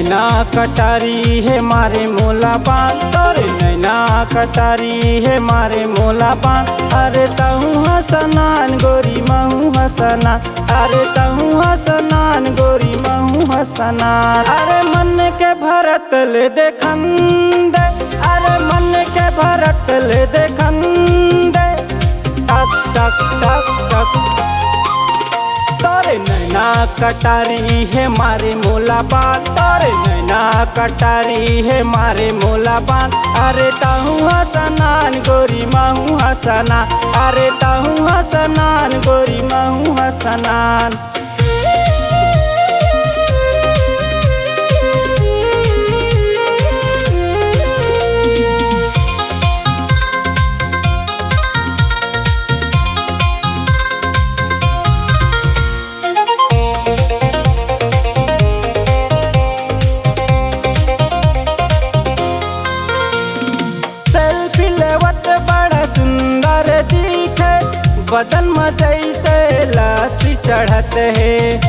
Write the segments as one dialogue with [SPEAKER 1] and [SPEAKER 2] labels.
[SPEAKER 1] नैना कटारी है मारे मोला पान, तोरे नैना कटारी है मारे मोला पान। अरे तहूँ हसनान गोरी महू हसना, अरे तहूँ हसनान गोरी महू हसनान। अरे मन के भरत ले देखन दे, अरे मन के भरत ले देखन दे। टक टक टक टक तोरे नैना कटारी है मारे मोला पान, तोरे नैना कटारी है मारे मोला पान। अरे ताहू हसनान गोरी महू हसना, अरे ताहू हसनान गोरी महू हसनान। बदन में जैसे लासी चढ़त है,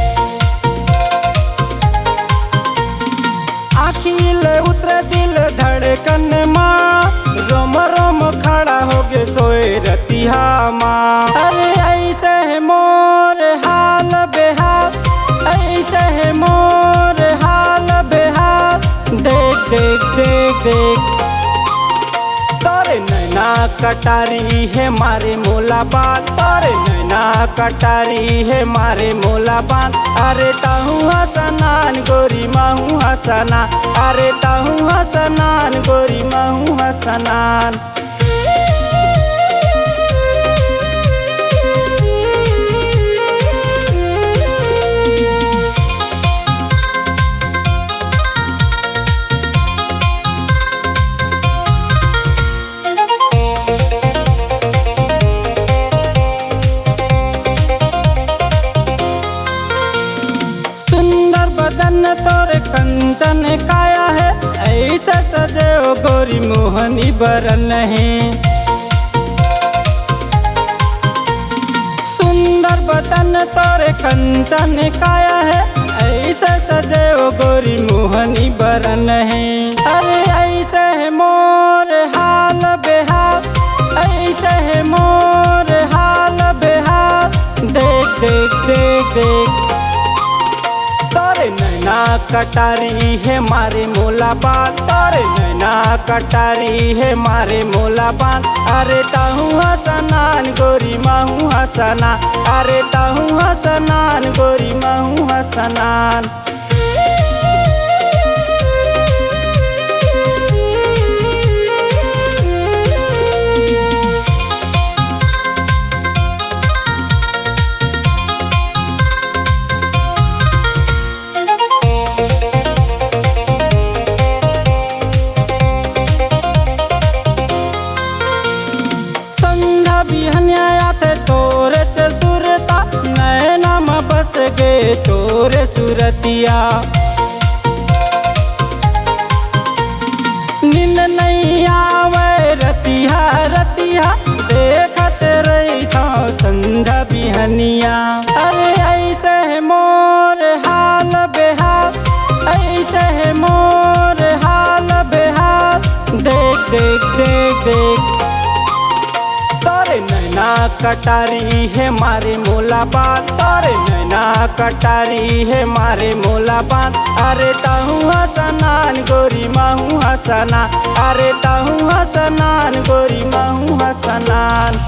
[SPEAKER 1] आखिल उतर दिल धड़कन माँ, रोम रोम खड़ा हो गे सोए रतिहा माँ। अरे ऐसे है मोर हाल बेहाल, ऐसे है मोर हाल बेहाल। देख देख देख देख तोरे नैना कटारी है मारे मोला पान, तोरे नैना कटारी है मारे मोला पान। अरे ताहू हसनान गोरी महू हसना, अरे ताहू हसनान गोरी महू हसनान। बदन तोरे कंचन काया है, ऐसा सजे ओ गोरी मोहनी बरन है। सुंदर बदन तोरे कंचन काया है, ऐसा सजे ओ गोरी मोहनी बरन है। अरे ऐसे है मोर हाल बेहाल, ऐसे है मोर हाल बेहाल। देख देख देख देख तोरे नैना कटारी है मारे मोला पान, तोरे नैना कटारी है मारे मोला पान। अरे ताहू हसनान गोरी महू हसना, अरे ताहू हसनान गोरी महू हसनान। तोरे से सुरता नैना में बस गे तोरे सुरतिया। नींद नहीं आवे रतिया रतिया, देखत रही था संध्या बिहनिया। अरे ऐसे है मोर हाल बेहाल, ऐसे है मोर हाल बेहाल। देख देख देख देख तोरे नैना कटारी है मारे मोला पान, तोरे नैना कटारी है मारे मोला पान। अरे ताहू हसनान गोरी महू हसना, अरे ताहू हसनान गोरी महू हसनान।